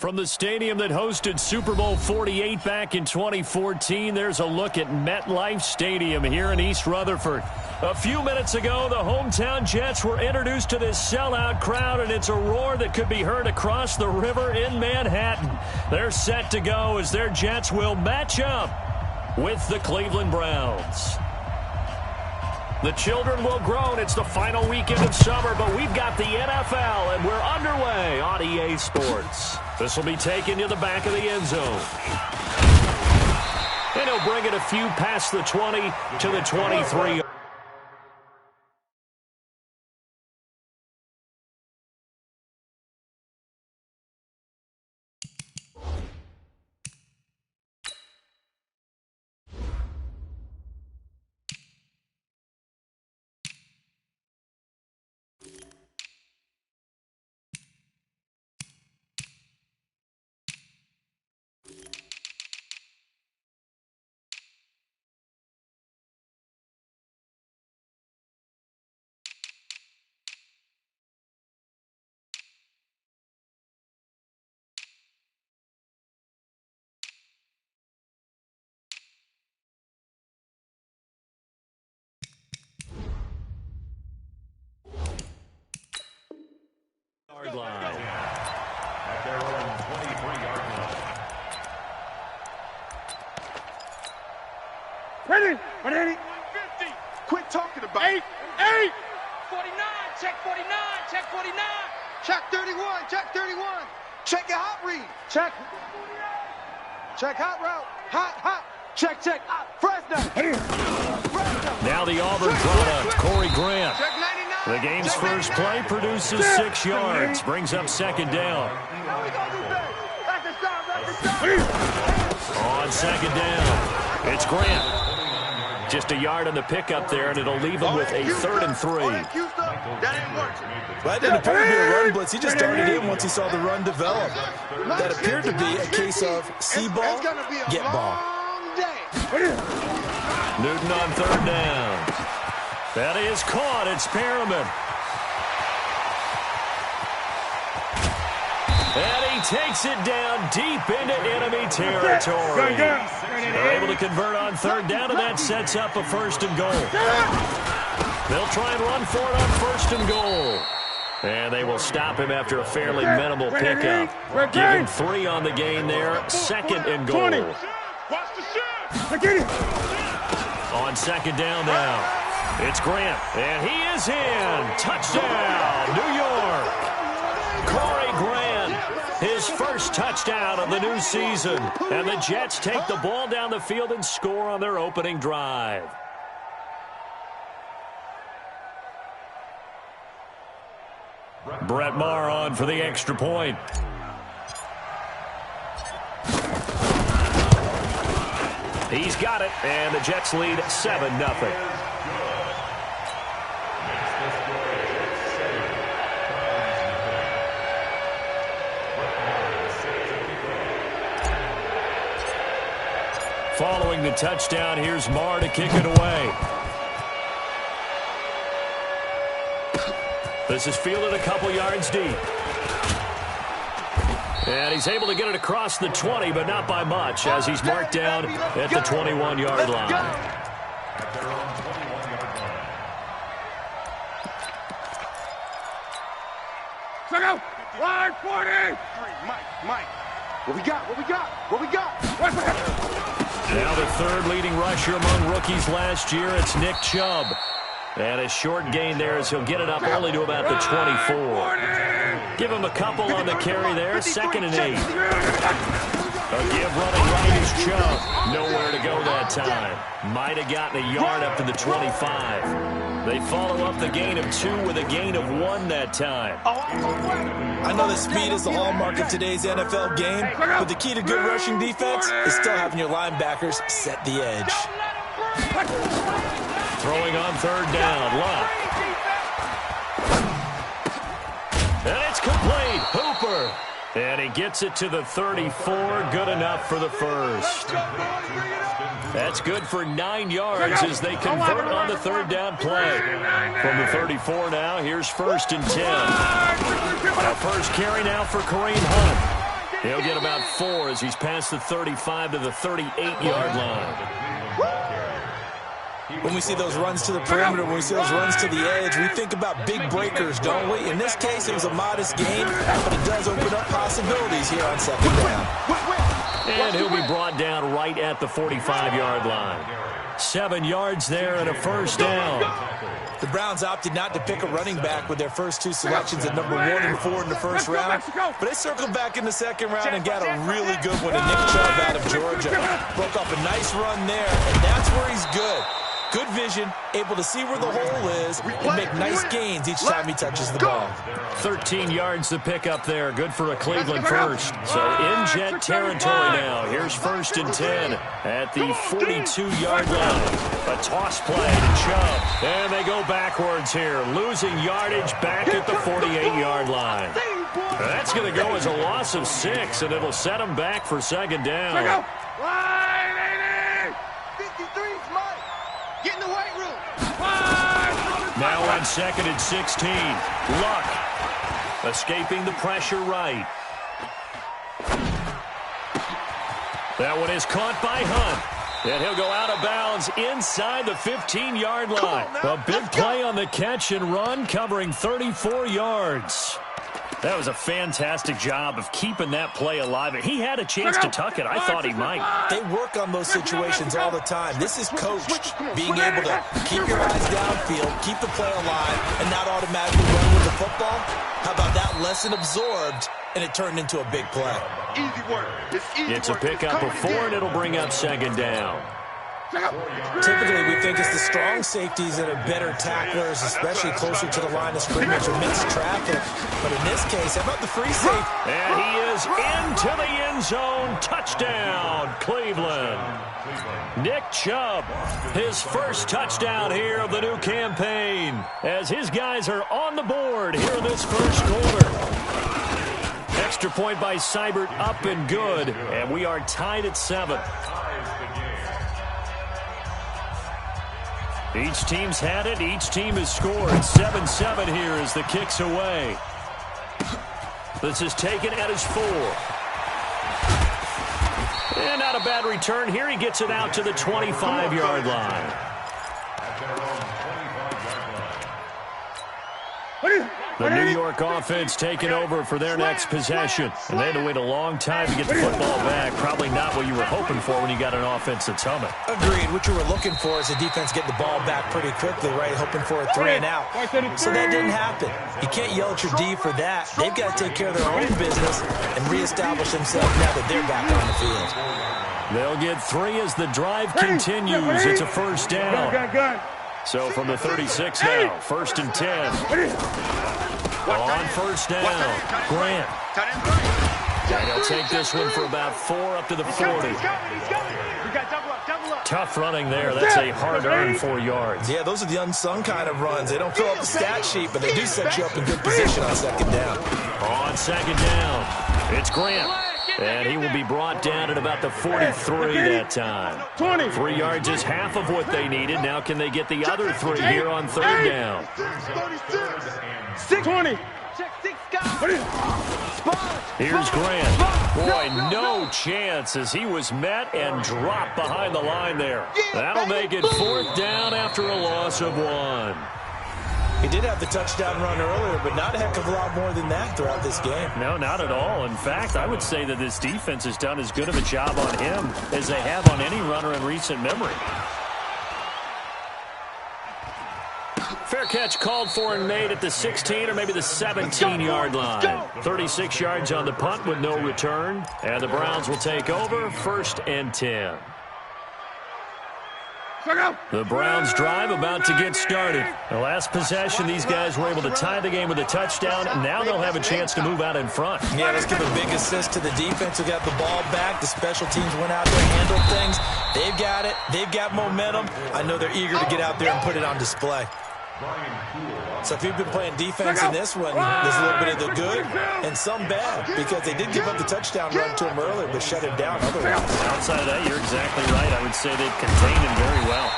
From the stadium that hosted Super Bowl 48 back in 2014, there's a look at MetLife Stadium here in East Rutherford. A few minutes ago, the hometown Jets were introduced to this sellout crowd, and it's a roar that could be heard across the river in Manhattan. They're set to go as their Jets will match up with the Cleveland Browns. The children will groan. It's the final weekend of summer, but we've got the NFL, and we're underway on EA Sports. This will be taken to the back of the end zone. And he'll bring it a few past the 20 to the 23. Line. At their own 23-yard line. Ready? Ready? 50. Quit talking about it. 8. 49. Check 49. Check 49. Check 31. Check 31. Check your hot read. Check. Check hot route. Hot. Check. Fresno. Now the Auburn product, Corey Grant. Check 99. The game's first play produces 6 yards, brings up second down. On second down, it's Grant. Just a yard on the pickup there, and it'll leave him with a 3rd and 3. That didn't appear to be a run blitz. He just darted in once he saw the run develop. That appeared to be a case of see ball, get ball. Newton on 3rd down. That is caught. It's Perriman. And he takes it down deep into enemy territory. They're able to convert on 3rd down, and that sets up a 1st and goal. They'll try and run for it on 1st and goal. And they will stop him after a fairly minimal pickup. Give him 3 on the gain there. 2nd and goal. On 2nd down now. It's Grant, and he is in. Touchdown, New York. Corey Grant, his first touchdown of the new season. And the Jets take the ball down the field and score on their opening drive. Brett Maher on for the extra point. He's got it, and the Jets lead 7-0. Following the touchdown, here's Maher to kick it away. This is fielded a couple yards deep. And he's able to get it across the 20, but not by much, as he's marked down at the 21-yard line. Check out. Line 40. Mike. What we got? Now the 3rd leading rusher among rookies last year, it's Nick Chubb. And a short gain there as he'll get it up only to about the 24. Give him a couple on the carry there, 2nd and 8. A give running right is Chubb. Nowhere to go that time. Might have gotten a yard up to the 25. They follow up the gain of 2 with a gain of 1 that time. I know that speed is the hallmark of today's NFL game, but the key to good rushing defense is still having your linebackers set the edge. Throwing on 3rd down, Luck. And it's complete. Hooper. And he gets it to the 34. Good enough for the 1st. That's good for 9 yards as they convert on the 3rd down play. From the 34 now, here's 1st and 10. A first carry now for Kareem Hunt. He'll get about 4 as he's past the 35 to the 38-yard line. When we see those runs to the perimeter, when we see those runs to the edge, we think about big breakers, don't we? In this case, it was a modest gain, but it does open up possibilities here on second down. And he'll be brought down right at the 45-yard line. 7 yards there and a first down. The Browns opted not to pick a running back with their first 2 selections at number 1 and 4 in the first round, but they circled back in the second round and got a really good one in Nick Chubb out of Georgia. Broke off a nice run there, and that's where he's good. Good vision, able to see where the hole is, and make nice gains each time he touches the ball. 13 yards to pick up there. Good for a Cleveland first. So in jet territory now. Here's 1st and 10 at the 42-yard line. A toss play to Chubb. And they go backwards here. Losing yardage back at the 48-yard line. That's going to go as a loss of 6, and it'll set them back for second down. Get in the weight room. Now on 2nd and 16. Luck escaping the pressure right. That one is caught by Hunt. And he'll go out of bounds inside the 15-yard line. A big play on the catch and run, covering 34 yards. That was a fantastic job of keeping that play alive. He had a chance to tuck it. I thought he might. They work on those situations all the time. This is coached, being able to keep your eyes downfield, keep the play alive, and not automatically run with the football. How about that lesson absorbed, and it turned into a big play? Easy work. It's a pickup of 4, and it'll bring up second down. Typically, we think it's the strong safeties that are better tacklers, especially closer to the line of scrimmage or mixed traffic. But in this case, how about the free safety? And he is into the end zone. Touchdown, Cleveland. Nick Chubb, his first touchdown here of the new campaign, as his guys are on the board here in this first quarter. Extra point by Seibert, up and good, and we are tied at 7. Each team's had it. Each team has scored. 7-7 here as the kick's away. This is taken at his 4. And not a bad return here. He gets it out to the 25-yard line. The New York offense taking over for their next possession. And they had to wait a long time to get the football back. Probably not what you were hoping for when you got an offense that's humming. Agreed. What you were looking for is the defense getting the ball back pretty quickly, right? Hoping for a 3 and out. So that didn't happen. You can't yell at your D for that. They've got to take care of their own business and reestablish themselves now that they're back on the field. They'll get 3 as the drive continues. It's a first down. So from the 36 now, 1st and 10. On first down, Grant. And he'll take this one for about 4 up to the 40. Tough running there. That's a hard-earned 4 yards. Yeah, those are the unsung kind of runs. They don't fill up the stat sheet, but they do set you up in good position on second down. On second down, it's Grant. And he will be brought down at about the 43 that time. 3 yards is half of what they needed. Now can they get the other 3 here on 3rd down? 20. Here's Grant. Boy, no chance as he was met and dropped behind the line there. That'll make it 4th down after a loss of 1. He did have the touchdown run earlier, but not a heck of a lot more than that throughout this game. No, not at all. In fact, I would say that this defense has done as good of a job on him as they have on any runner in recent memory. Fair catch called for and made at the 16 or maybe the 17-yard line. 36 yards on the punt with no return. And the Browns will take over, 1st and 10. The Browns drive about to get started. The last possession, these guys were able to tie the game with a touchdown, and now they'll have a chance to move out in front. Yeah, let's give a big assist to the defense who got the ball back. The special teams went out there and handled things. They've got it. They've got momentum. I know they're eager to get out there and put it on display. So if you've been playing defense in this one, there's a little bit of the good and some bad, because they did give up the touchdown run to him earlier, but shut him down otherwise. Outside of that, you're exactly right. I would say they've contained him very well.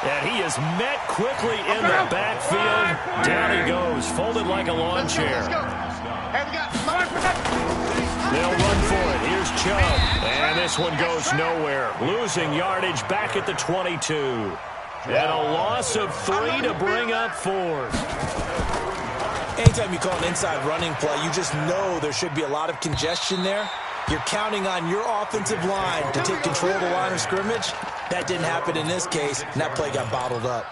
And he is met quickly in the backfield. Down he goes, folded like a lawn chair. They'll run for it. Here's Chubb. And this one goes nowhere. Losing yardage back at the 22. And a loss of 3 to bring up 4. Anytime you call an inside running play, you just know there should be a lot of congestion there. You're counting on your offensive line to take control of the line of scrimmage. That didn't happen in this case, and that play got bottled up.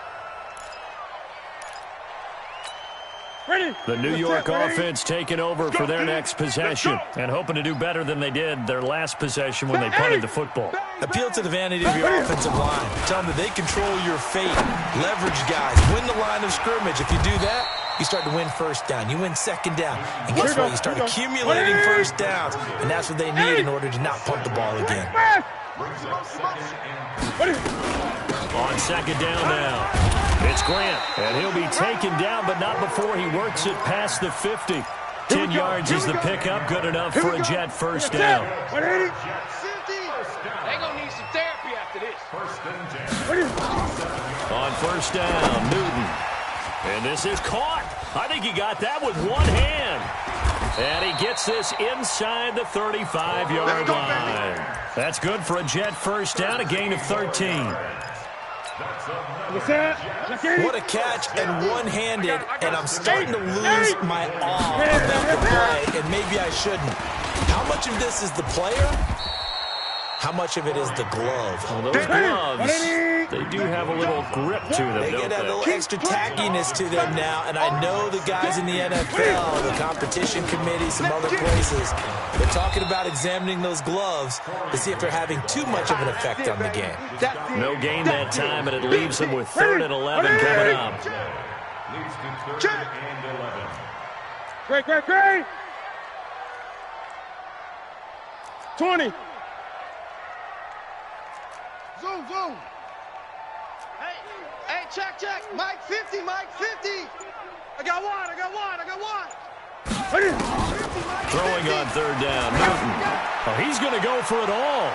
The New York offense taking over for their next possession and hoping to do better than they did their last possession when they punted the football. Appeal to the vanity of your offensive line. Tell them that they control your fate. Leverage guys. Win the line of scrimmage. If you do that, you start to win first down. You win second down. And guess what? You start accumulating first downs. And that's what they need in order to not punt the ball again. On second down now. It's Grant, and he'll be taken down, but not before he works it past the 50. 10 yards is the pickup, good enough for a Jet first down. They're going to need some therapy after this. On first down, Newton. And this is caught. I think he got that with one hand. And he gets this inside the 35-yard line. That's good for a Jet first down, a gain of 13. What a catch and one-handed, and I'm starting to lose my awe about the play, and maybe I shouldn't. How much of this is the player? How much of it is the glove? Well, those gloves, they do have a little grip to them, They don't get a they? little extra tackiness to them now, and I know the guys in the NFL, the competition committee, some other places, they're talking about examining those gloves to see if they're having too much of an effect on the game. No gain that time, and it leaves them with 3rd and 11 coming up. Leads to 3rd and 11. Great. 20. Zoom. Hey, check. Mike 50. I got one. Throwing on 3rd down, Newton. Oh, he's going to go for it all.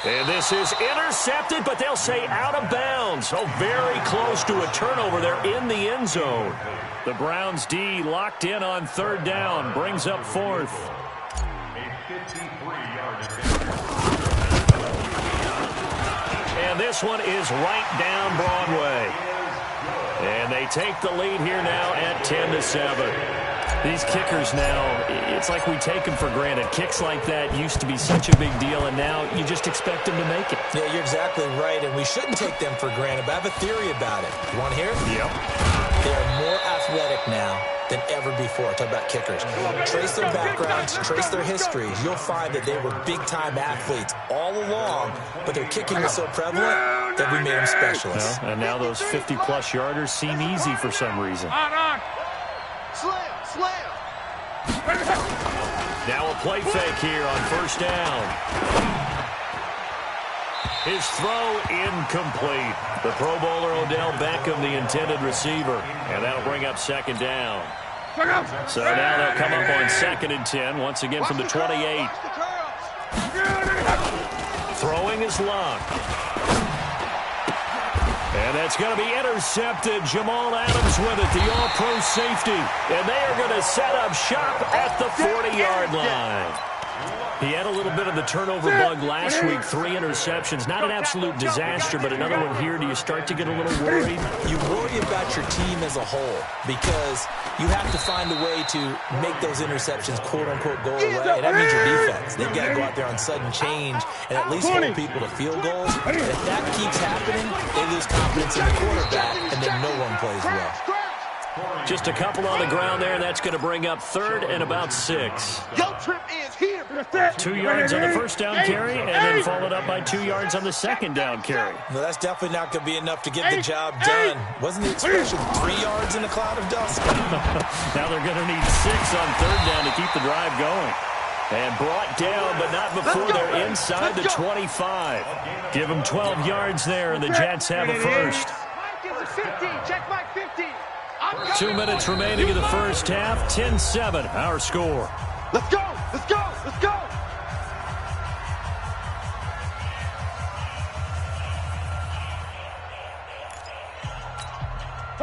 And this is intercepted, but they'll say out of bounds. Oh, very close to a turnover there in the end zone. The Browns D locked in on 3rd down, brings up 4th. A 53-yard attempt. And this one is right down Broadway. And they take the lead here now at 10-7. These kickers now, it's like we take them for granted. Kicks like that used to be such a big deal, and now you just expect them to make it. Yeah, you're exactly right, and we shouldn't take them for granted, but I have a theory about it. You want to hear it? Yep. They are more athletic now than ever before. Talk about kickers. Trace their backgrounds, trace their histories. You'll find that they were big-time athletes all along, but their kicking was so prevalent that we made them specialists. Well, and now those 50-plus yarders seem easy for some reason. On. Slam. Now a play fake here on 1st down. His throw incomplete. The Pro Bowler Odell Beckham, the intended receiver. And that'll bring up 2nd down. So now they'll come up on 2nd and 10, once again from the 28. Throwing is Luck. And that's going to be intercepted. Jamal Adams with it, the all-pro safety. And they are going to set up shop at the 40-yard line. He had a little bit of the turnover bug last week, 3 interceptions. Not an absolute disaster, but another one here. Do you start to get a little worried? You worry about your team as a whole because you have to find a way to make those interceptions, quote-unquote, go away. And that means your defense. They've got to go out there on sudden change and at least hold people to field goals. And if that keeps happening, they lose confidence in the quarterback, and then no one plays well. Just a couple on the ground there, and that's going to bring up 3rd and about 6. Yo, Trip is here. 2 yards on the 1st down carry, and then followed up by 2 yards on the 2nd down carry. No, that's definitely not going to be enough to get the job done. Wasn't the expression 3 yards in a cloud of dust? Now they're going to need 6 on 3rd down to keep the drive going. And brought down, but not before they're inside the 25. Give them 12 yards there, and the Jets have a first. Mike is a 50. Check Mike 50. 2 minutes remaining in the first half. 10-7, our score. Let's go.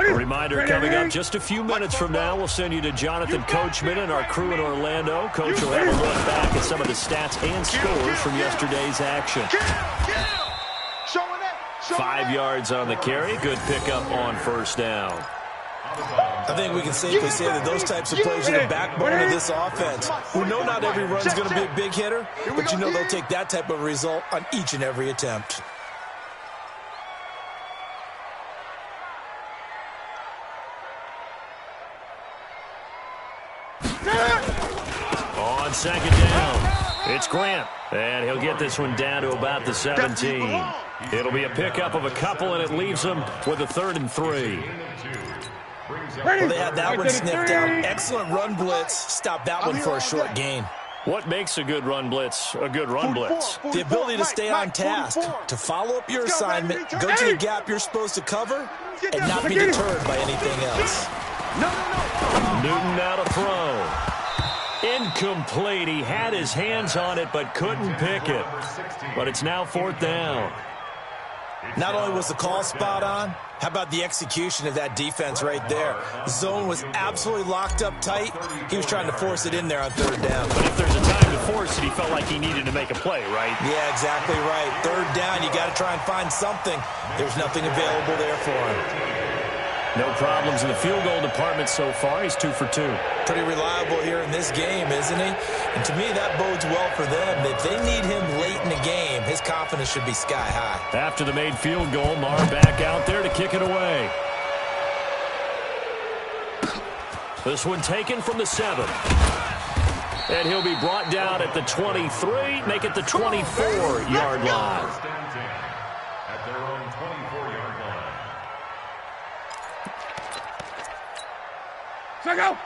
A reminder coming up just a few minutes from now, we'll send you to Jonathan Coachman and our crew in Orlando. Coach will have a look back at some of the stats and scores from yesterday's action. 5 yards on the carry. Good pickup on first down. I think we can safely say that those types of plays are the backbone of this offense. We know not every run's going to be a big hitter, but you know they'll take that type of result on each and every attempt. On second down, it's Grant, and he'll get this one down to about the 17. It'll be a pickup of a couple, and it leaves them with a 3rd and 3. Well, they had that one sniffed out. Excellent run blitz. Stop that one for a short gain. What makes a good run blitz a good run blitz? The ability to stay on task, to follow up your assignment, go to the gap you're supposed to cover, and not be deterred by anything else. Newton now to throw. Incomplete. He had his hands on it but couldn't pick it. But it's now 4th down. Not only was the call spot on, how about the execution of that defense right there? The zone was absolutely locked up tight. He was trying to force it in there on 3rd down. But if there's a time to force it, he felt like he needed to make a play, right? Yeah, exactly right. 3rd down, you got to try and find something. There's nothing available there for him. No problems in the field goal department so far. He's 2 for 2. Pretty reliable here in this game, isn't he? And to me, that bodes well for them. If they need him late in the game, his confidence should be sky high. After the made field goal, Marr back out there to kick it away. This one taken from the 7. And he'll be brought down at the 23, make it the 24-yard line. At their own 24-yard line.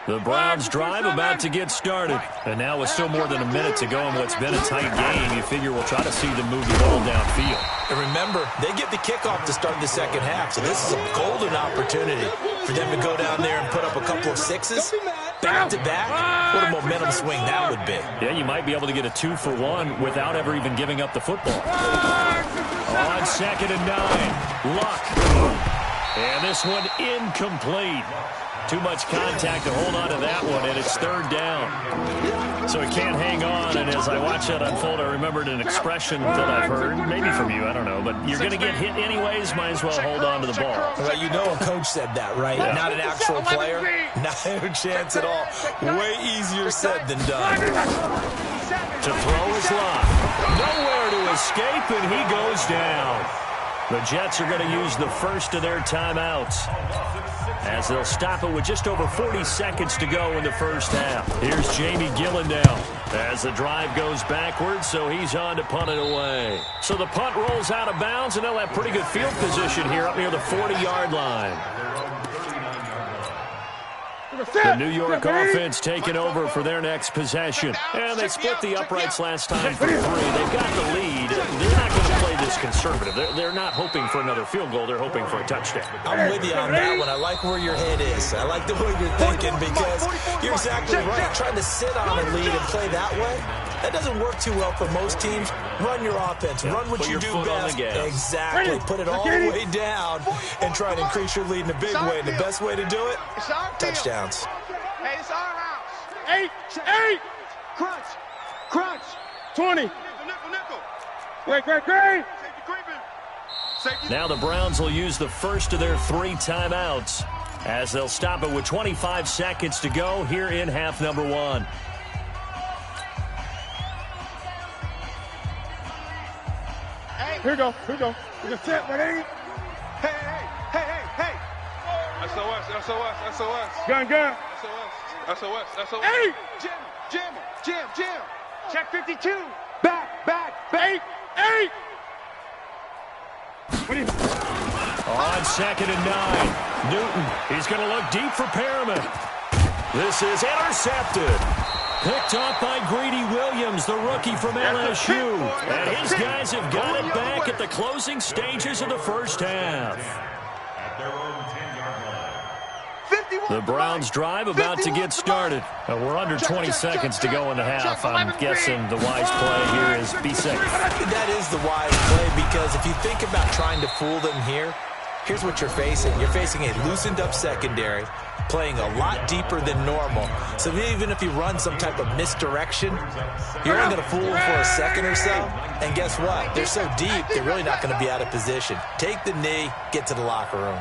The Browns drive about to get started. And now with still more than a minute to go in what's been a tight game, you figure we'll try to see them move the ball downfield. And remember, they get the kickoff to start the second half, so this is a golden opportunity for them to go down there and put up a couple of sixes back-to-back. What a momentum swing that would be. Yeah, you might be able to get a 2 for 1 without ever even giving up the football. On 2nd and 9, Luck. And this one incomplete. Too much contact to hold on to that one, and it's 3rd down. So he can't hang on, and as I watch that unfold, I remembered an expression that I've heard, maybe from you, I don't know, but you're going to get hit anyways, might as well hold on to the ball. Well, you know a coach said that, right? Yeah. Not an actual player. Not a chance at all. Way easier said than done. To throw his Luck. Nowhere to escape, and he goes down. The Jets are going to use the first of their timeouts, as they'll stop it with just over 40 seconds to go in the first half. Here's Jamie Gillen now as the drive goes backwards, so he's on to punt it away. So the punt rolls out of bounds, and they'll have pretty good field position here up near the 40-yard line. The New York offense taking over for their next possession. And they split the uprights last time for 3. They've got the lead. They're not going to play this conservative. They're not hoping for another field goal. They're hoping for a touchdown. I'm with you on that one. I like where your head is. I like the way you're thinking because you're exactly right. Trying to sit on a lead and play that way, that doesn't work too well for most teams. Run your offense. Run what you do best. Exactly. Put it all the way down and try and increase your lead in a big way. And the best way to do it, touchdowns. Hey, it's our house. 8. Crunch. 20. Nickel. Great. Now the Browns will use the first of their 3 timeouts as they'll stop it with 25 seconds to go here in half number 1. Here we go. We're going to set, but ain't. Hey. SOS. Gun. SOS. Hey! Jam. Check 52. Back. 8. What do you... On 2nd and 9, Newton. He's going to look deep for Perriman. This is intercepted. Picked off by Greedy Williams, the rookie from LSU. And his guys have got it back at the closing stages of the first half. At their own 10-yard line. The Browns drive about to get started. We're under 20 seconds to go in the half. I'm guessing the wise play here is be safe. That is the wise play because if you think about trying to fool them here, here's what you're facing. You're facing a loosened-up secondary, playing a lot deeper than normal. So even if you run some type of misdirection, you're only going to fool them for a second or so. And guess what? They're so deep, they're really not going to be out of position. Take the knee, get to the locker room.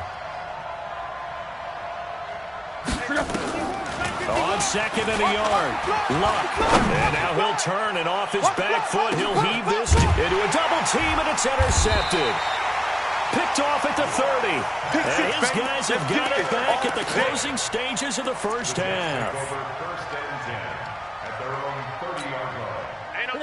On second and a yard. Luck. And now he'll turn, and off his back foot, he'll heave this into a double team, and it's intercepted. Picked off at the 30. And his guys have got it back at the closing stages of the first half.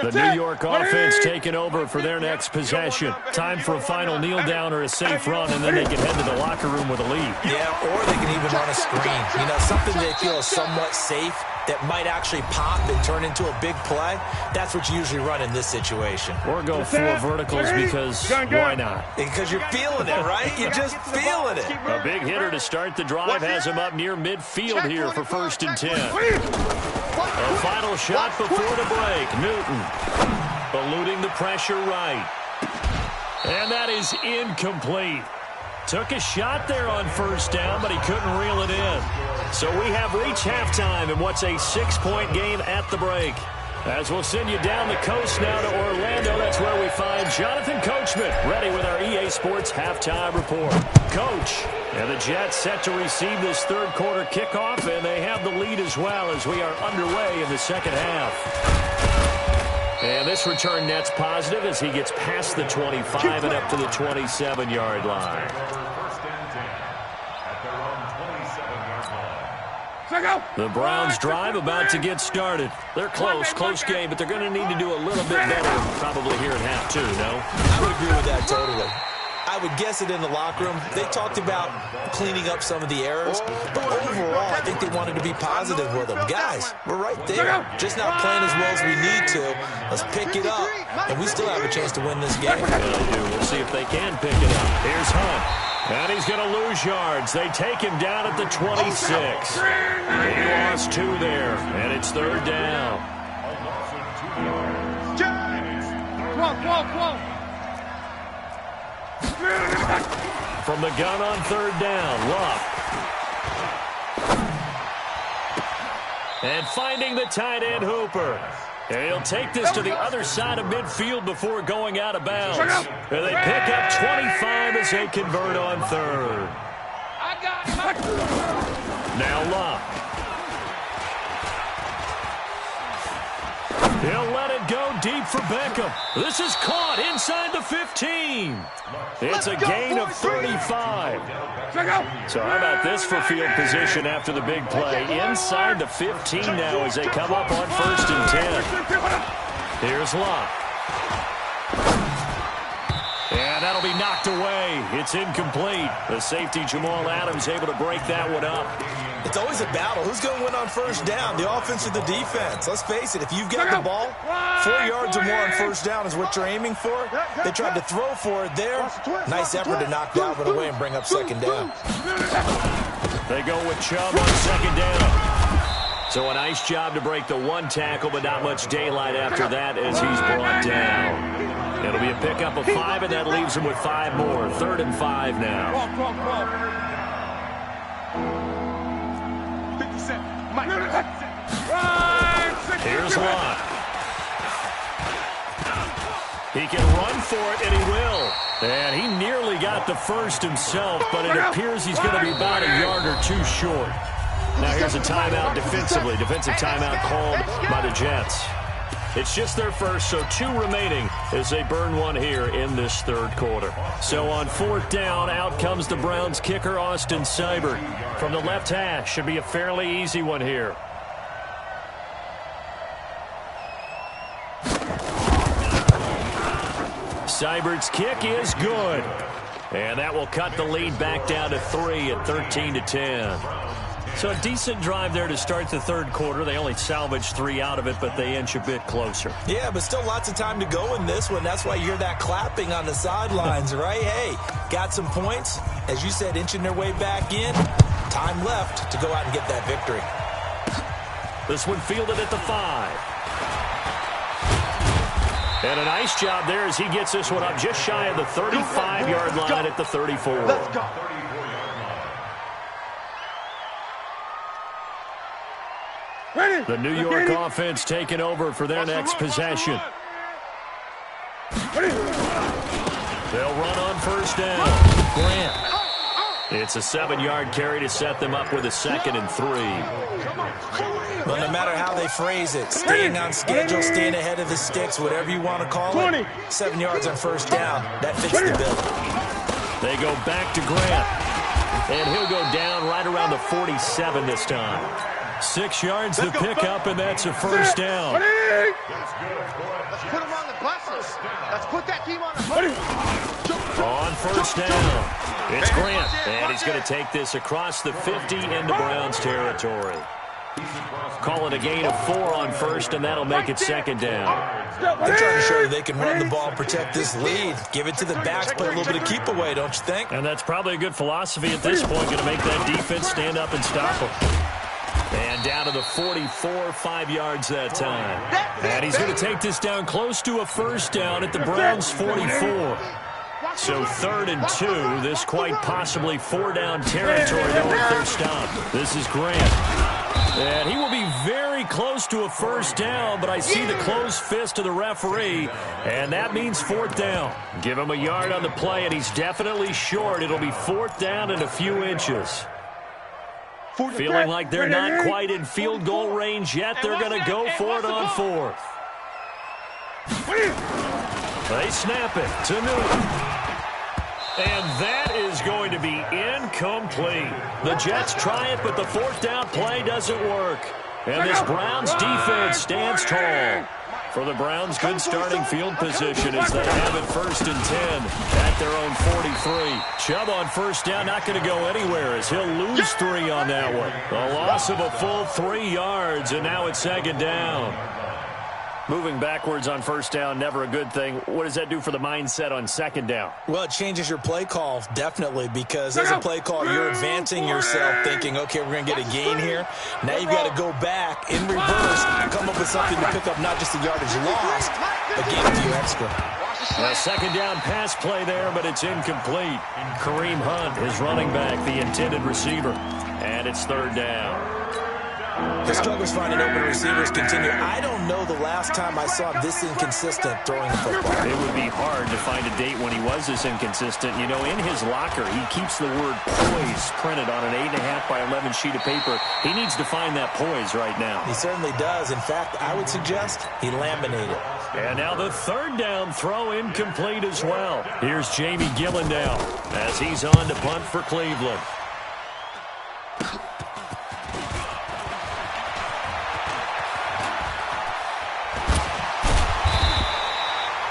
The New York offense taking over for their next possession. Time for a final kneel down or a safe run, and then they can head to the locker room with a lead. Yeah, or they can even run a screen. You know, something they feel is somewhat safe that might actually pop and turn into a big play. That's what you usually run in this situation. Or go 4 verticals because why not? Because you're feeling it, right? You're just feeling it. A big hitter to start the drive has him up near midfield here for 1st and 10. A final shot before the break. Newton eluding the pressure right. And that is incomplete. Took a shot there on 1st down, but he couldn't reel it in. So we have reached halftime in what's a 6-point game at the break. As we'll send you down the coast now to Orlando, that's where we find Jonathan Coachman, ready with our EA Sports halftime report. Coach, and the Jets set to receive this third quarter kickoff, and they have the lead as well as we are underway in the second half. And this return net's positive as he gets past the 25 and up to the 27-yard line. The Browns drive about to get started. They're close game, but they're going to need to do a little bit better probably here in half 2, no? I would agree with that totally. I would guess it in the locker room. They talked about cleaning up some of the errors, but overall, I think they wanted to be positive with them. Guys, we're right there. Just not playing as well as we need to. Let's pick it up, and we still have a chance to win this game. Yeah, they do. We'll see if they can pick it up. Here's Hunt. And he's going to lose yards. They take him down at the 26. He lost 2 there, and it's 3rd down. From the gun on 3rd down, Luck. And finding the tight end, Hooper. And he'll take this to the other side of midfield before going out of bounds. And they pick up 25 as they convert on 3rd. Now Luck. He'll let it go deep for Beckham. This is caught inside the 15. It's a gain of 35. So how about this for field position after the big play? Inside the 15 now as they come up on 1st and 10. Here's Luck. And that'll be knocked away. It's incomplete. The safety, Jamal Adams, able to break that one up. It's always a battle. Who's going to win on 1st down, the offense or the defense? Let's face it, if you've got the ball, 4 yards or more on 1st down is what you're aiming for. They tried to throw for it there. Nice effort to knock Dalvin away and bring up 2nd down. They go with Chubb on 2nd down. So a nice job to break the 1 tackle, but not much daylight after that as he's brought down. It'll be a pickup of 5, and that leaves him with 5 more. 3rd and 5 now. Here's Luck. He can run for it, and he will. And he nearly got the first himself, but it appears he's going to be about a yard or 2 short. Now here's a timeout defensively. Defensive timeout called by the Jets. It's just their first, so 2 remaining as they burn 1 here in this 3rd quarter. So on 4th down, out comes the Browns kicker, Austin Seibert. From the left hash, should be a fairly easy one here. Seibert's kick is good. And that will cut the lead back down to 3 at 13-10. So a decent drive there to start the 3rd quarter. They only salvaged 3 out of it, but they inch a bit closer. Yeah, but still lots of time to go in this one. That's why you hear that clapping on the sidelines, right? Hey, got some points. As you said, inching their way back in. Time left to go out and get that victory. This one fielded at the 5. And a nice job there as he gets this one up just shy of the 35-yard line at the 34. Let's go. Ready. The New York offense taking over for their next possession. Ready. They'll run on first down. Grant. It's a 7-yard carry to set them up with a 2nd and 3. Well, no matter how they phrase it, staying on schedule, staying ahead of the sticks, whatever you want to call it, 7 yards on first down, that fits the bill. They go back to Grant. And he'll go down right around the 47 this time. 6 yards to pick up, and that's a first down. Let's put them on the buses. Let's put that team on the buses. On first down, it's Grant, and he's going to take this across the 50 into Browns territory. Call it a gain of 4 on first, and that'll make it 2nd down. They're trying to show that they can run the ball, protect this lead, give it to the backs, play a little bit of keep away, don't you think? And that's probably a good philosophy at this point, going to make that defense stand up and stop them. And down to the 44, 5 yards that time. And he's going to take this down close to a first down at the Browns' 44. So 3rd and 2, this quite possibly 4-down territory though if they're stopped. This is Grant. And he will be very close to a first down, but I see the closed fist of the referee, and that means 4th down. Give him a yard on the play, and he's definitely short. It'll be 4th down and a few inches. Feeling like they're not quite in field goal range yet, they're going to go for it on 4th. They snap it to Newton. And that is going to be incomplete. The Jets try it, but the 4th down play doesn't work. And this Browns defense stands tall. For the Browns, good starting field position as they have it 1st and 10 at their own 43. Chubb on first down, not going to go anywhere as he'll lose 3 on that one. A loss of a full 3 yards, and now it's 2nd down. Moving backwards on first down, never a good thing. What does that do for the mindset on 2nd down? Well, it changes your play call, definitely, because as a play call, you're advancing yourself thinking, okay, we're going to get a gain here. Now you've got to go back in reverse and come up with something to pick up not just the yardage lost, but gain a few extra. A 2nd down pass play there, but it's incomplete. Kareem Hunt is running back, the intended receiver, and it's 3rd down. The struggles finding open receivers continue. I don't know the last time I saw him this inconsistent throwing the football. It would be hard to find a date when he was this inconsistent. You know, in his locker, he keeps the word poise printed on an 8.5 by 11 sheet of paper. He needs to find that poise right now. He certainly does. In fact, I would suggest he laminated. And now the 3rd down throw incomplete as well. Here's Jamie Gillen now as he's on to punt for Cleveland.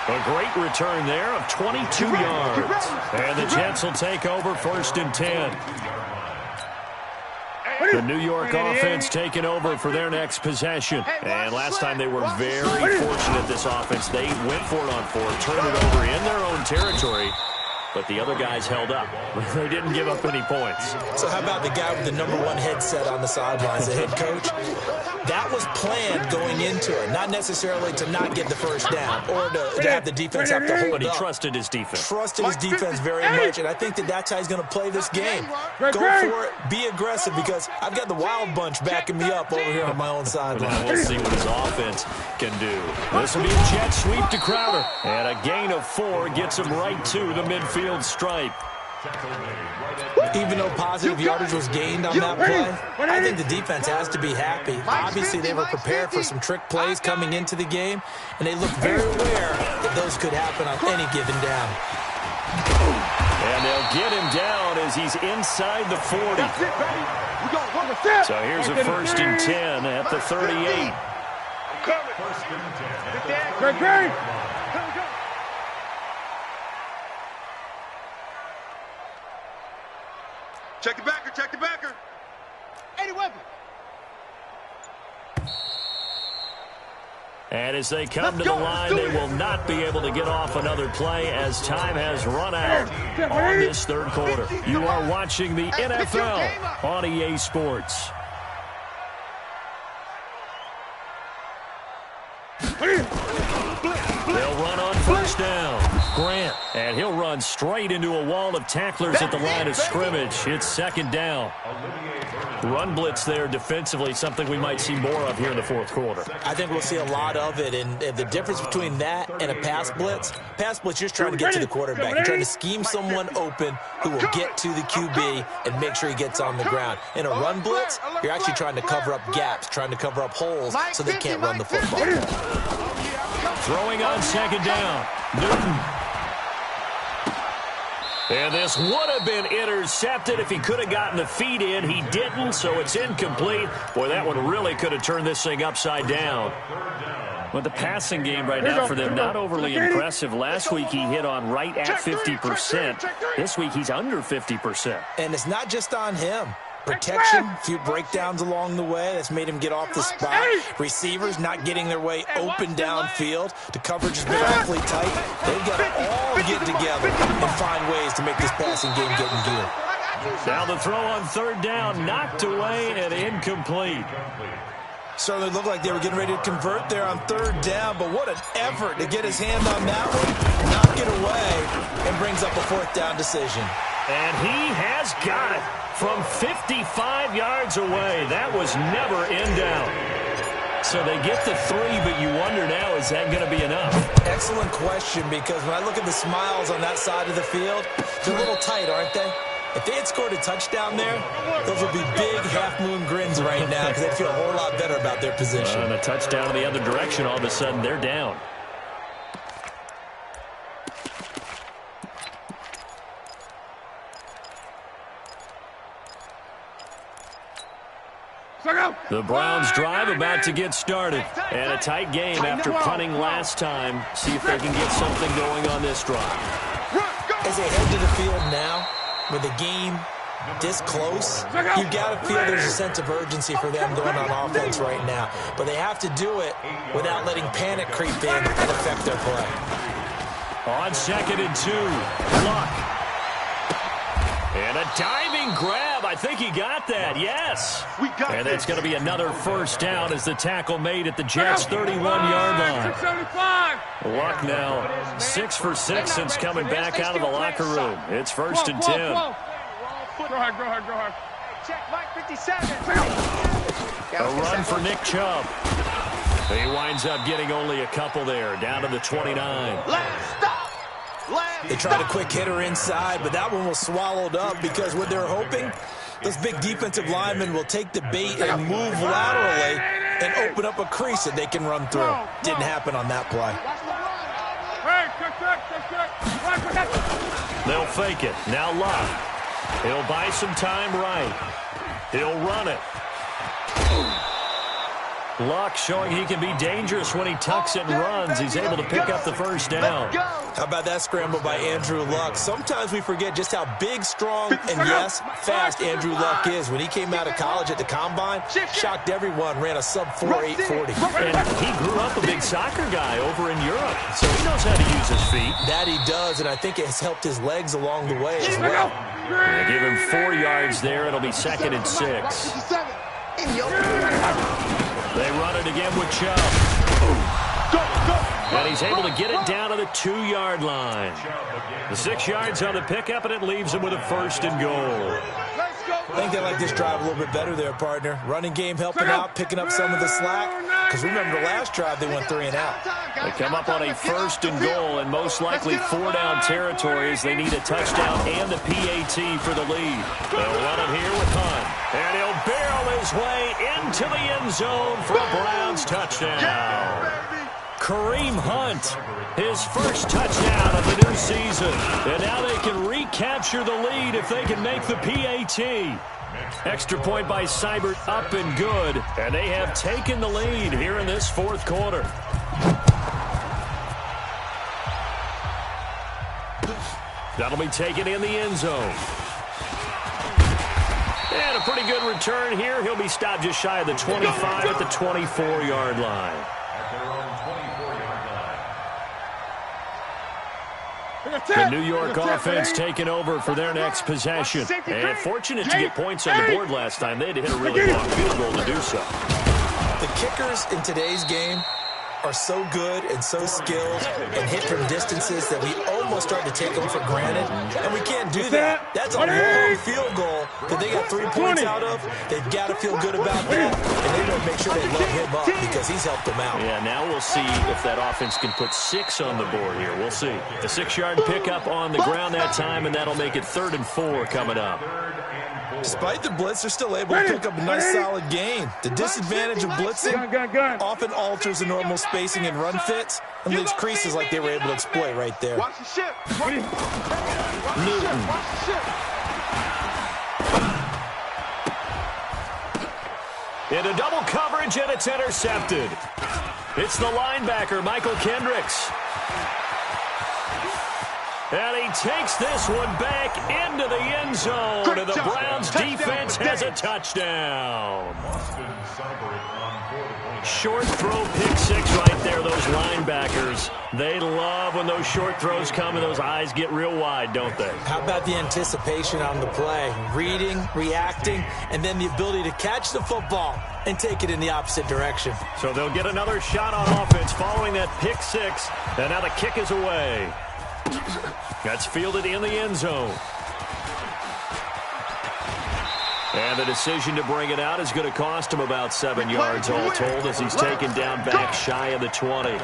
A great return there of 22 yards. And the Jets will take over 1st and 10. The New York offense taking over for their next possession. And last time they were very fortunate, this offense. They went for it on 4th, turned it over in their own territory. But the other guys held up. They didn't give up any points. So how about the guy with the #1 headset on the sidelines, the head coach? That was planned going into it, not necessarily to not get the first down or to have the defense have to hold up. But he trusted his defense. Trusted his defense very much, and I think that that's how he's going to play this game. Go for it, be aggressive, because I've got the wild bunch backing me up over here on my own sideline. We'll see what his offense can do. This will be a jet sweep to Crowder. And a gain of 4 gets him right to the midfield stripe. Even though positive yardage was gained on that play, I think the defense has to be happy. Obviously, they were prepared for some trick plays coming into the game, and they looked very aware that those could happen on any given down. And they'll get him down as he's inside the 40. So here's a 1st and 10 at the 38. Great. Check the backer, check the backer. 80 weapon. And as they come to the line, they will not be able to get off another play as time has run out on this 3rd quarter. You are watching the NFL on EA Sports. They'll run on first down. Grant, and he'll run straight into a wall of tacklers at the line of scrimmage. It's second down. Run blitz there defensively, something we might see more of here in the fourth quarter. I think we'll see a lot of it, and the difference between that and a pass blitz, you're just trying to get to the quarterback. You're trying to scheme someone open who will get to the QB and make sure he gets on the ground. In a run blitz, you're actually trying to cover up gaps, trying to cover up holes so they can't run the football. Throwing on second down, Newton. And this would have been intercepted if he could have gotten the feet in. He didn't, so it's incomplete. Boy, that one really could have turned this thing upside down. But the passing game right now for them, not overly impressive. Last week he hit on right at 50%. This week he's under 50%. And it's not just on him. Protection, a few breakdowns along the way. That's made him get off the spot. Receivers not getting their way open downfield. The coverage has been awfully tight. They've got to all get together and find ways to make this passing game get in gear. Now the throw on third down, knocked away and incomplete. Certainly looked like they were getting ready to convert there on third down, but what an effort to get his hand on that one, knock it away, and brings up a fourth down decision. And he has got it from 55 yards away. That was never in doubt. So they get the 3, but you wonder now, is that going to be enough? Excellent question, because when I look at the smiles on that side of the field, they're a little tight, aren't they? If they had scored a touchdown there, those would be big half-moon grins right now because they'd feel a whole lot better about their position. And a touchdown in the other direction, all of a sudden they're down. The Browns drive about to get started. And a tight game after punting last time. See if they can get something going on this drive. As they head to the field now, with the game this close, you've got to feel there's a sense of urgency for them going on offense right now. But they have to do it without letting panic creep in and affect their play. On 2nd and 2, Luck. And a diving grab. I think he got that, yes. And it's going to be another first down as the tackle made at the Jets' 31-yard line. Luck now 6 for 6 since coming back out of the locker room. It's 1st and 10. Go ahead. Check Mike 57. A run for Nick Chubb. He winds up getting only a couple there, down to the 29. They tried a quick hitter inside, but that one was swallowed up because what they're hoping, those big defensive linemen will take the bait and move laterally and open up a crease that they can run through. Didn't happen on that play. They'll fake it. Now Luck. He'll buy some time right. He'll run it. Luck showing he can be dangerous when he tucks and runs. He's able to pick up the first down. How about that scramble by Andrew Luck? Sometimes we forget just how big, strong, and yes, fast Andrew Luck is. When he came out of college at the Combine, shocked everyone, ran a sub-4 840. And he grew up a big soccer guy over in Europe, so he knows how to use his feet. That he does, and I think it has helped his legs along the way as well. They give him 4 yards there. It'll be 2nd and 6. They run it again with Chubb. And he's able to get it down to the 2-yard line. The 6 yards on the pickup, and it leaves him with a 1st and goal. I think they like this drive a little bit better there, partner. Running game helping out, picking up some of the slack. Because remember, the last drive they went 3 and out. They come up on a 1st and goal, and most likely 4-down territory as they need a touchdown and the PAT for the lead. They'll run it here with Hunt. And he'll barrel his way into the end zone for a Browns touchdown. Kareem Hunt, his first touchdown of the new season. And now they can recapture the lead if they can make the PAT. Extra point by Seibert, up and good. And they have taken the lead here in this fourth quarter. That'll be taken in the end zone. And a pretty good return here. He'll be stopped just shy of the 25 at the 24-yard line. The New York offense taking over for their next possession. And fortunate to get points on the board last time. They had to hit a really long field goal to do so. The kickers in today's game are so good and so skilled and hit from distances that we almost start to take them for granted, and we can't do that. That's a long field goal that they got 3 points out of. They've got to feel good about that, and they want to make sure they load him up because he's helped them out. Yeah, now we'll see if that offense can put 6 on the board here. We'll see. The 6-yard pickup on the ground that time, and that'll make it 3rd and 4 coming up. Despite the blitz, they're still able to pick up a nice, solid gain. The disadvantage of blitzing often alters the normal spacing and run fits and leaves creases like they were able to exploit right there. Watch the ship. Newton. Into double coverage, and it's intercepted. It's the linebacker, Michael Kendricks. And he takes this one back into the end zone. And the Browns defense has a touchdown. Short throw, pick 6 right there, those linebackers. They love when those short throws come and those eyes get real wide, don't they? How about the anticipation on the play? Reading, reacting, and then the ability to catch the football and take it in the opposite direction. So they'll get another shot on offense following that pick 6. And now the kick is away. That's fielded in the end zone. And the decision to bring it out is going to cost him about 7 yards all told as he's taken down back shy of the 20.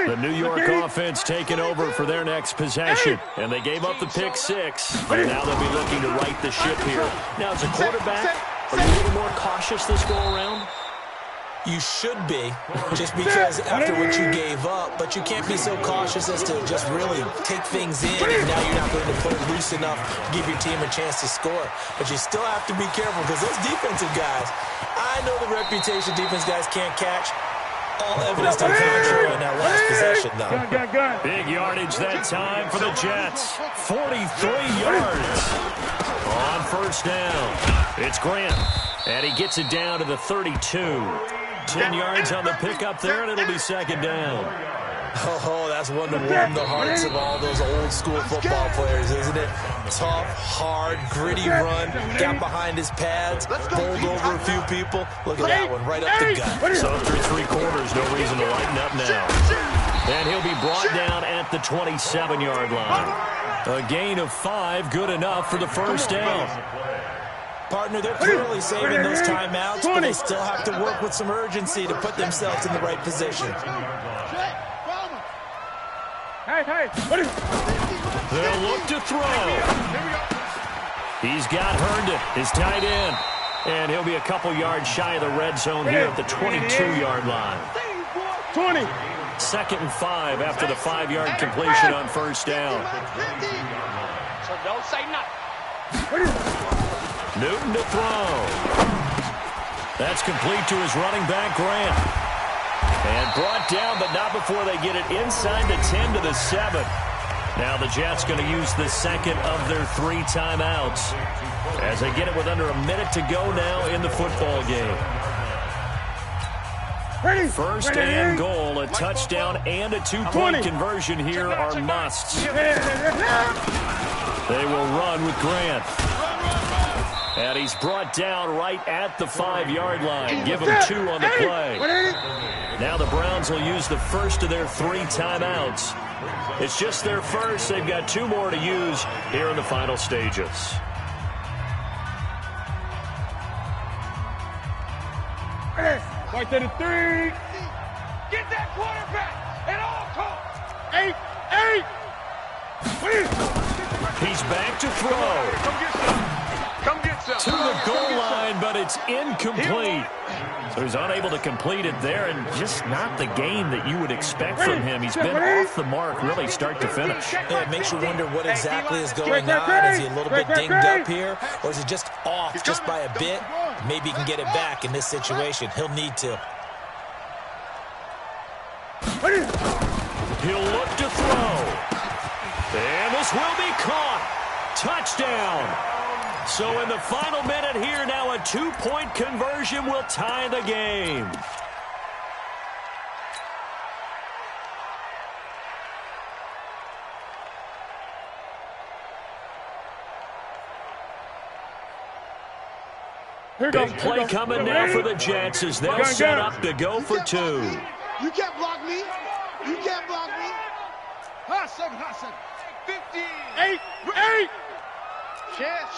The New York offense taking over for their next possession. And they gave up the pick 6. And now they'll be looking to right the ship here. Now, as a quarterback, are you a little more cautious this go-around? You should be, just because after what you gave up, but you can't be so cautious as to just really take things in, and now you're not going to put it loose enough to give your team a chance to score. But you still have to be careful because those defensive guys, I know the reputation defense guys can't catch. All evidence to the contrary in that last possession, though. Big yardage that time for the Jets. 43 yards on first down. It's Grant, and he gets it down to the 32. 10 yards on the pickup there, and it'll be 2nd down. Oh, that's one to warm the hearts of all those old-school football players, isn't it? Tough, hard, gritty run, got behind his pads, bowled over a few people. Look at that one, right up the gut. So through 3 quarters, no reason to lighten up now. And he'll be brought down at the 27-yard line. A gain of 5, good enough for the first down. Partner, they're clearly saving those timeouts, but they still have to work with some urgency to put themselves in the right position. They'll look to throw. He's got Herndon, his tight end. And he'll be a couple yards shy of the red zone here at the 22-yard line. 20. 2nd and 5 after the 5-yard completion on first down. So don't say nothing. Newton to throw. That's complete to his running back, Grant. And brought down, but not before they get it inside the 10 to the 7. Now the Jets going to use the 2nd of their 3 timeouts as they get it with under a minute to go now in the football game. First and goal, a touchdown and a 2-point conversion here are musts. They will run with Grant. And he's brought down right at the 5-yard line. Give him 2 on the play. Now the Browns will use the first of their 3 timeouts. It's just their first. They've got 2 more to use here in the final stages. Right to the 3. Get that quarterback at all costs. 8. He's back to throw. Come get some. To the goal line, but it's incomplete. So he's unable to complete it there, and just not the game that you would expect from him. He's been off the mark really start to finish. Yeah, it makes you wonder what exactly is going on. Is he a little bit dinged up here, or is he just off just by a bit? Maybe he can get it back in this situation. He'll need to. He'll look to throw. And this will be caught. Touchdown. So in the final minute here, now a 2-point conversion will tie the game. Big play coming now for the Jets as they'll set up to go for two. You can't block me. You can't block me. Hot second. 50. 8. Chance.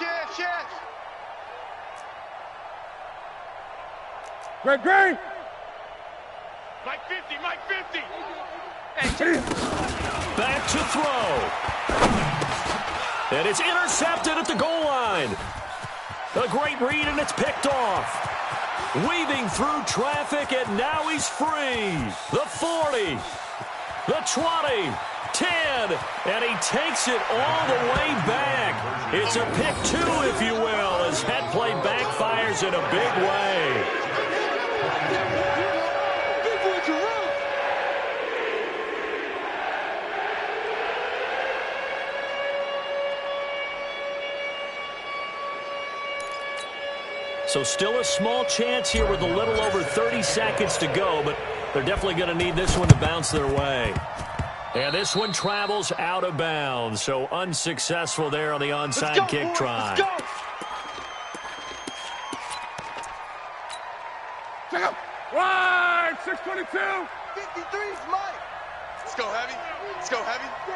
Greg. Mike 50. Back to throw. And it's intercepted at the goal line. A great read, and it's picked off. Weaving through traffic, and now he's free. The 40, the 20, 10, and he takes it all the way back. It's a pick two, if you will, as that play backfires in a big way. So still a small chance here with a little over 30 seconds to go, but they're definitely going to need this one to bounce their way. And this one travels out of bounds, so unsuccessful there on the onside kick try. Let's go. Check out. Wide. 622. 53's Mike. Let's go, Heavy.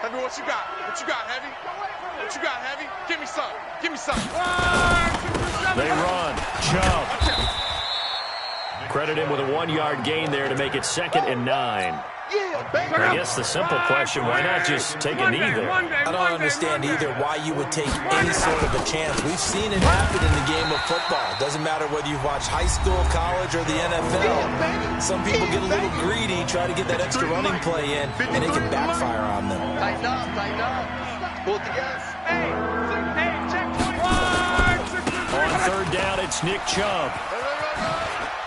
Heavy, what you got? Heavy? What you got, Heavy? Give me some. They run. Chubb. Credit him with a 1-yard gain there to make it 2nd and 9. I guess the simple question, why not just take a knee there? I don't understand either why you would take any sort of a chance. We've seen it happen in the game of football. It doesn't matter whether you've watched high school, college, or the NFL. Some people get a little greedy, try to get that extra running play in, and it can backfire on them. Tighten up. Pull together. On third down, it's Nick Chubb.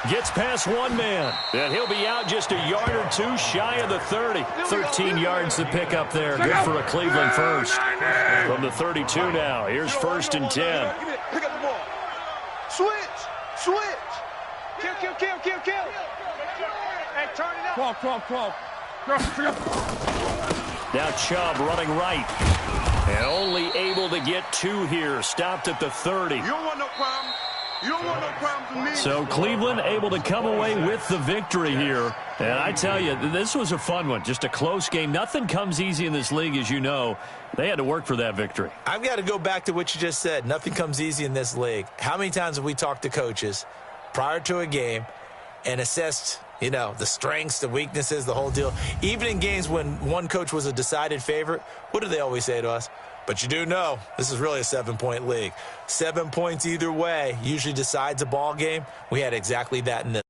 Gets past one man, and he'll be out just a yard or two shy of the 30. 13 yards to pick up there. Good for a Cleveland first. From the 32 now, here's 1st and 10. Pick up the ball. Switch. Kill. Hey, turn it up. 12. Now Chubb running right. And only able to get 2 here. Stopped at the 30. You don't want no problem. With me. So Cleveland able to come away with the victory here. And I tell you, this was a fun one. Just a close game. Nothing comes easy in this league, as you know. They had to work for that victory. I've got to go back to what you just said. Nothing comes easy in this league. How many times have we talked to coaches prior to a game and assessed, the strengths, the weaknesses, the whole deal? Even in games when one coach was a decided favorite, what do they always say to us? But you do know this is really a 7-point league. 7 points either way usually decides a ball game. We had exactly that in this.